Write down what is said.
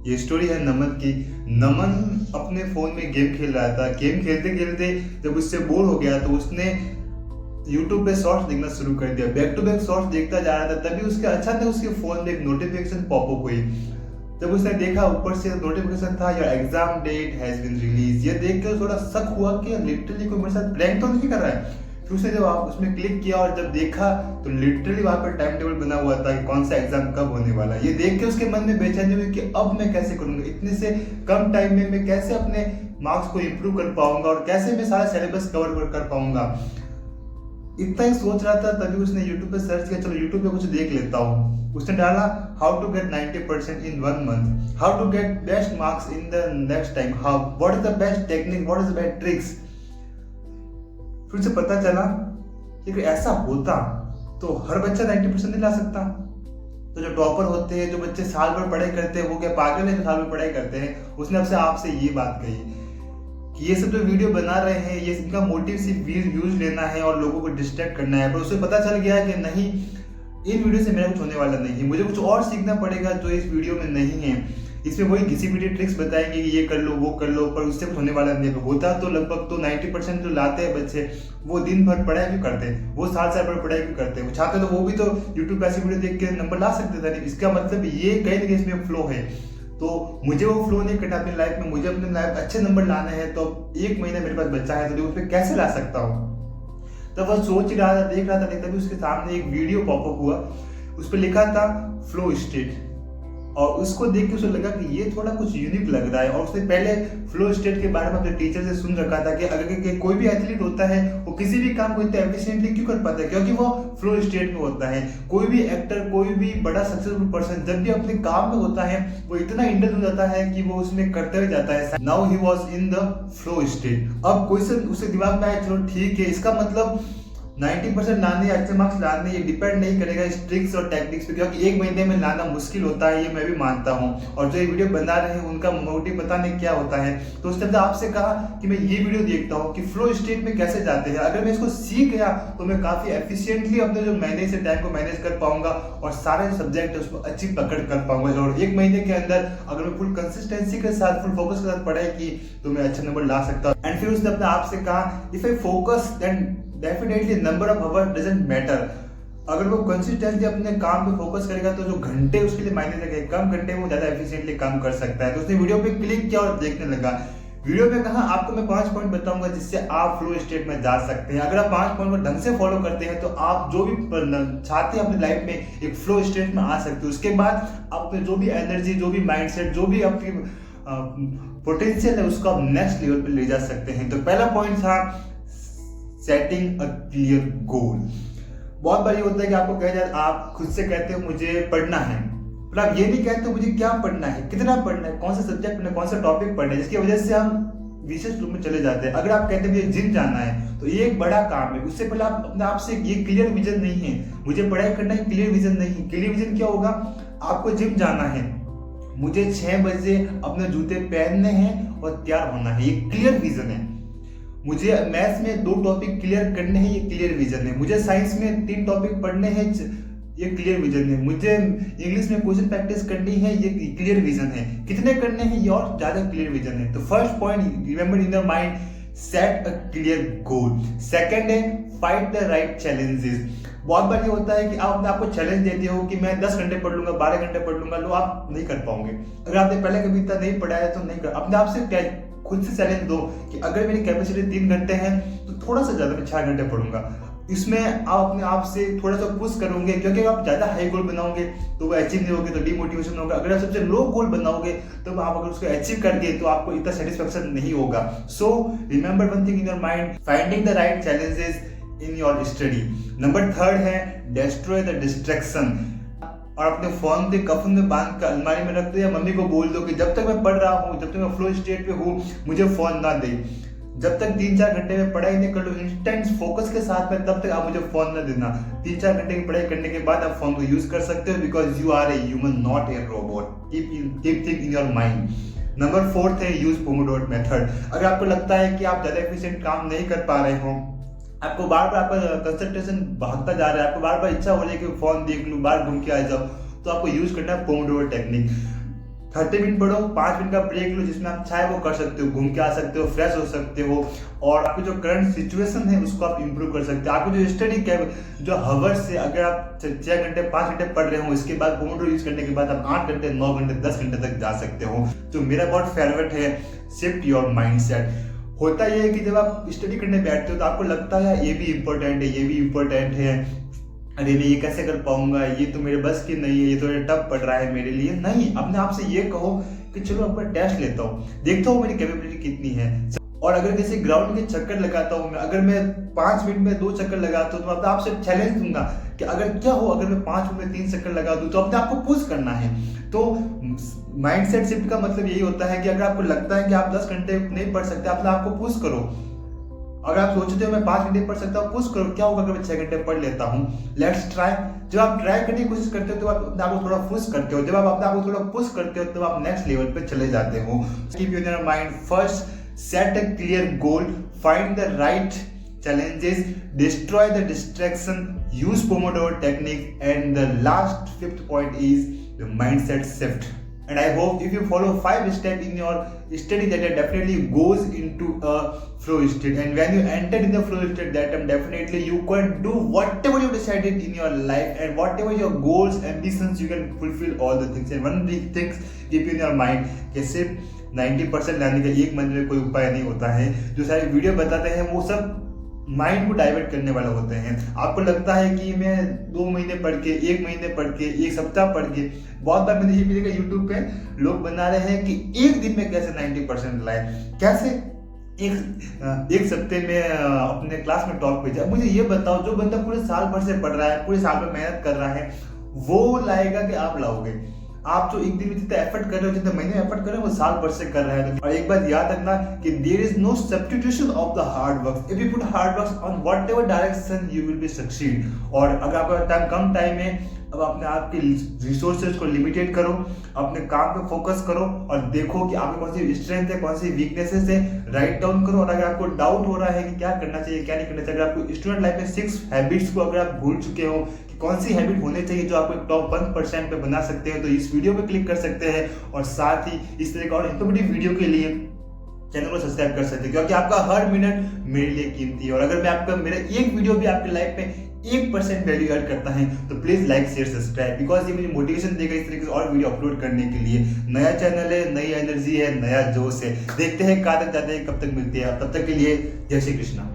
ये स्टोरी है नमन की। नमन अपने फोन में गेम खेल रहा था। गेम खेलते खेलते जब उससे बोर हो गया तो उसने यूट्यूब पे शॉर्ट्स देखना शुरू कर दिया। बैक टू बैक शॉर्ट्स देखता जा रहा था, तभी उसके अचानक उसके फोन में एक नोटिफिकेशन पॉपअप हुई। जब उसने देखा, ऊपर से नोटिफिकेशन था, your exam date has been release. ये देख के थोड़ा शक हुआ कि लिटरली कोई मेरे साथ प्रैंक तो नहीं कर रहा है। फिर उसने जब आप उसमें क्लिक किया और जब देखा तो लिटरली वहां पर टाइम टेबल बना हुआ था कि कौन सा एग्जाम कब होने वाला है। ये देख के उसके मन में बेचैनी हुई कि अब मैं कैसे करूंगा, इतने से कम टाइम में मैं कैसे अपने मार्क्स को इंप्रूव कर पाऊंगा और कैसे मैं सारा सिलेबस कवर कर पाऊंगा। इतना ही सोच रहा था, तभी उसने YouTube पे सर्च किया, चलो YouTube पे कुछ देख लेता हूँ। उसने डाला how to get 90% in 1 month, how to get best marks in the next time, how what is the best technique, what is the best tricks. फिर से पता चला कि अगर ऐसा होता तो हर बच्चा 90% नहीं ला सकता। तो जो टॉपर होते हैं, जो बच्चे साल भर पढ़ाई करते हैं, वो क्या पागल है जो साल भर पढ़ाई करते हैं। उसने अब से आपसे ये बात कही कि ये सब जो वीडियो बना रहे हैं, ये इनका मोटिव सिर्फ व्यूज लेना है और लोगों को डिस्ट्रैक्ट करना है। पर उसे पता चल गया कि नहीं, इन वीडियो से मेरा कुछ होने वाला नहीं है, मुझे कुछ और सीखना पड़ेगा जो इस वीडियो में नहीं है। इसमें वही घिसी पिटी ट्रिक्स बताएंगे कि ये कर लो वो कर लो, पर उससे कुछ होने वाला नहीं है। होता तो लगभग तो 90% जो लाते हैं बच्चे, वो दिन भर पढ़ाई क्यों करते हैं, वो साल साल भर पढ़ाई क्यों करते हैं। वो चाहते तो वो भी तो यूट्यूब पे ऐसी वीडियो देख के नंबर ला सकते थे। इसका मतलब ये कहीं ना कहीं इसमें फ्लो है। तो मुझे वो फ्लो नहीं करना अपनी लाइफ में, मुझे अपने लाइफ अच्छे नंबर लाने हैं। तो 1 महीना मेरे पास बच्चा है तो उस पर कैसे ला सकता हूँ। तो वह सोच रहा था, देख रहा था, तभी उसके सामने एक वीडियो पॉपअप हुआ। उस पर लिखा था फ्लो स्टेट, और उसको देख के उसे लगा कि ये थोड़ा कुछ यूनिक लग रहा है। और उसने पहले फ्लो स्टेट के बारे में अपने टीचर से सुन रखा था कि अगर कोई भी एथलीट होता है वो किसी भी काम को इतना एफिशिएंटली क्यों कर पाता है, क्योंकि वो फ्लो स्टेट में होता है। कोई भी एक्टर, कोई भी बड़ा सक्सेसफुल पर्सन जब भी अपने काम में होता है वो इतना इंडल्ज हो जाता है कि वो उसमें करते हुए जाता है। Now he was in the flow state. अब क्वेश्चन उसे दिमाग में आया, चलो ठीक है, इसका मतलब 90% लाने, अच्छे मार्क्स लाने, ये डिपेंड नहीं करेगा इस ट्रिक्स और टेक्निक्स पे, क्योंकि 1 महीने में लाना मुश्किल होता है, ये मैं भी मानता हूँ। और जो ये वीडियो बना रहे हैं उनका मोटिव पता नहीं क्या होता है। तो उसने आपसे कहा कि मैं ये वीडियो देखता हूँ कि फ्लो स्टेट में कैसे जाते हैं। अगर मैं इसको सीख गया तो मैं काफी एफिशिएंटली अपने जो मैनेज से टाइम को मैनेज कर पाऊंगा और सारे जो सब्जेक्ट है उसको अच्छी पकड़ कर पाऊंगा। और 1 महीने के अंदर अगर मैं फुल कंसिस्टेंसी के साथ, फुल फोकस के साथ पढ़ाई की तो मैं अच्छे नंबर ला सकता हूँ। एंड फिर उसने अपने आप से कहा, if I focus then definitely number of hour doesn't matter. अगर वो कंसिस्टेंटली अपने काम पे फोकस करेगा तो जो घंटे उसके लिए मायने रखेंगे, कम घंटे में वो ज्यादा एफिशिएंटली काम कर सकता है। तो उसने वीडियो पे क्लिक किया और देखने लगा। वीडियो में कहा आपको मैं 5 पॉइंट बताऊंगा जिससे आप फ्लो स्टेट में जा सकते हैं। अगर आप 5 पॉइंट को ढंग से फॉलो करते हैं तो आप जो भी चाहते हैं अपनी लाइफ में एक फ्लो स्टेट में आ सकते हो। उसके बाद अपने जो भी एनर्जी, जो भी माइंडसेट, जो भी आपकी पोटेंशियल है उसको आप नेक्स्ट लेवल पे ले जा सकते हैं। तो पहला पॉइंट था सेटिंग अ क्लियर गोल। बहुत बार ये होता है कि आपको कहा जाए, आप खुद से कहते हो मुझे पढ़ना है, पर आप ये नहीं कहते मुझे क्या पढ़ना है, कितना पढ़ना है, कौन सा सब्जेक्ट पढ़ना है, कौन सा टॉपिक पढ़ना है, जिसकी वजह से हम विशेष रूप में चले जाते हैं। अगर आप कहते हैं मुझे जिम जाना है तो ये एक बड़ा काम है। उससे पहले आप अपने आप से ये क्लियर विजन नहीं है, मुझे पढ़ाई करना है, क्लियर विजन नहीं है। क्लियर विजन क्या होगा, आपको जिम जाना है, मुझे 6 बजे अपने जूते पहनने हैं और तैयार होना है, ये क्लियर विजन है। मुझे मैथ्स में 2 टॉपिक क्लियर करने हैं, ये क्लियर विजन है। मुझे साइंस में 3 टॉपिक पढ़ने हैं, ये क्लियर विजन है। मुझे इंग्लिश में क्वेश्चन प्रैक्टिस करनी है, ये क्लियर विजन है। कितने करने हैं, ये और ज्यादा क्लियर विजन है। तो first point, remember in your mind, set a clear goal. Second है फाइट द राइट चैलेंजेस। बहुत बार ये होता है कि आप अपने आपको चैलेंज देते हो कि मैं 10 घंटे पढ़ लूंगा, 12 घंटे पढ़ लूंगा, लो आप नहीं कर पाओगे। अगर आपने पहले कभी इतना नहीं पढ़ा है तो नहीं कर। अपने आप से खुद से चैलेंज दो कि अगर मेरी कैपेसिटी 3 घंटे है तो थोड़ा सा ज्यादा मैं 6 घंटे पढ़ूंगा। इसमें आप अपने आप से थोड़ा सा पुश करोगे, क्योंकि आप ज्यादा हाई गोल बनाओगे तो वो अचीव नहीं होगे तो डिमोटिवेशन होगा। अगर आप सबसे लो गोल बनाओगे तो आप अगर उसको अचीव कर गए तो आपको इतना सेटिस्फेक्शन नहीं होगा। So remember one thing in your mind, finding the right challenges in your study. Number 3 है डिस्ट्रॉय द डिस्ट्रैक्शन। और अपने फोन के कफन में बांध कर अलमारी में रख दो, या मम्मी को बोल दो कि जब तक मैं पढ़ रहा हूँ, जब तक मैं फ्लो स्टेट पे हूँ, मुझे फोन ना दे। जब तक 3-4 घंटे में पढ़ाई नहीं कर लो इंस्टेंट फोकस के साथ में, तब तक आप मुझे फोन ना देना। 3-4 घंटे की पढ़ाई करने के बाद आप फोन को यूज कर सकते हो, because you are a human not a robot. Keep think in your mind. Number 4 है यूज पोमोडोर मेथड। अगर आपको लगता है कि आप ज्यादा एफिशिएंट काम नहीं कर पा रहे हो, आपको बार बार आपका कंसंट्रेशन भागता जा रहा है, आपको बार बार इच्छा हो रही है कि फोन देख लूं, बाहर घूम के आ जाओ, तो आपको यूज करना है पोमोडोर टेक्निक। 30 मिनट पढ़ो, 5 मिनट का ब्रेक लो, जिसमें आप चाहे वो कर सकते हो, घूम के आ सकते हो, फ्रेश हो सकते हो, और आपकी जो करंट सिचुएशन है उसको आप इंप्रूव कर सकते हो। आपको जो स्टडी जो हवर्स से, अगर आप 6 घंटे 5 घंटे पढ़ रहे हो, इसके बाद पोमोडोरो यूज करने के बाद आप 8 घंटे 9 घंटे 10 घंटे तक जा सकते हो। तो मेरा बहुत फेवरेट है शिफ्ट योर माइंडसेट। होता यह है कि जब आप स्टडी करने बैठते हो तो आपको लगता है ये भी इम्पोर्टेंट है, ये भी इम्पोर्टेंट है, अरे मैं ये कैसे कर पाऊंगा, ये तो मेरे बस की नहीं है, ये तो टफ पड़ रहा है मेरे लिए। नहीं, अपने आप से ये कहो कि चलो अब मैं टेस्ट लेता हूँ, देखता हूँ मेरी कैपेबिलिटी कितनी है। और अगर किसी ग्राउंड के चक्कर लगाता हूँ, अगर मैं 5 मिनट में 2 चक्कर लगाता हूँ, तो अपने आप से चैलेंज दूंगा कि अगर क्या हो, अगर मैं 5 मिनट में 3 चक्कर लगा दूँ, तो अपने आप को पुश करना है। तो माइंडसेट शिफ्ट का मतलब यही होता है कि अगर आपको लगता है कि आप 10 घंटे नहीं पढ़ सकते, अपने आप को पुश करो। अगर आप सोचते हो मैं 5 घंटे पढ़ सकता हूँ, पुश करो, क्या होगा अगर मैं 6 घंटे पढ़ लेता हूँ, लेट्स ट्राई। जब आप ट्राई करने की कोशिश करते हो तो आप अपने आप को थोड़ा पुश करते हो, जब आप अपने आप को थोड़ा पुश करते हो तब आप नेक्स्ट लेवल पे चले जाते हो। Keep in your mind, first set a clear goal, find the right challenges, destroy the distraction, use Pomodoro technique, and the last 5th point is the mindset shift. And I hope if you follow 5 steps in your study, that definitely goes into a flow state, and when you enter in the flow state, that time definitely you can do whatever you decided in your life, and whatever your goals, ambitions, you can fulfill all the things. And one big thing keep in your mind कि सिर्फ 90% लाने का एक मंत्र में कोई उपाय नहीं होता है। जो सारे वीडियो बताते हैं वो सब माइंड को डाइवर्ट करने वाला होते हैं। आपको लगता है कि मैं 2 महीने पढ़ के, 1 महीने पढ़ के, 1 सप्ताह पढ़ के, बहुत बार मैंने ये भी देखा यूट्यूब पे लोग बना रहे हैं कि एक दिन में कैसे 90% लाए, कैसे एक सप्ते में अपने क्लास में टॉप पे जाए। मुझे ये बताओ, जो बंदा पूरे साल भर से पढ़ रहा है, पूरे साल में मेहनत कर रहा है, वो लाएगा कि आप लाओगे? आप जो एक दिन में जितना एफर्ट कर रहे हो, जितना महीने एफर्ट कर रहे हो, वो साल भर से कर रहे हैं। और एक बात याद रखना कि there is no substitution of the hard work. If you put hard work on whatever direction, you will be succeed. और अगर आपका टाइम कम टाइम है, अब अपने आप के रिसोर्सेज को लिमिटेड करो, अपने काम पे फोकस करो और देखो कि आपकी कौन सी स्ट्रेंथ है, कौन सी वीकनेसेस है, राइट डाउन करो। और अगर आपको डाउट हो रहा है कि क्या करना चाहिए, क्या नहीं करना चाहिए, अगर आपको स्टूडेंट लाइफ में 6 हैबिट्स को अगर आप भूल चुके हो कि कौन सी हैबिट होने चाहिए जो आपको टॉप 1% पे बना सकते हो, तो इस वीडियो पे क्लिक कर सकते हैं। और साथ ही इस तरह का और इन्फॉर्मेटिव वीडियो के लिए चैनल को सब्सक्राइब कर सकते हैं, क्योंकि आपका हर मिनट मेरे लिए कीमती है। और अगर मैं आपका मेरा एक वीडियो भी आपकी लाइफ में 1% वैल्यू ऐड करता है तो please like share subscribe, because ये मुझे मोटिवेशन देगा इस तरीके से और वीडियो अपलोड करने के लिए। नया चैनल है, नई एनर्जी है, नया जोश है। देखते हैं कहाँ तक जाते हैं, कब तक मिलते हैं। तब तक के लिए जय श्री कृष्णा।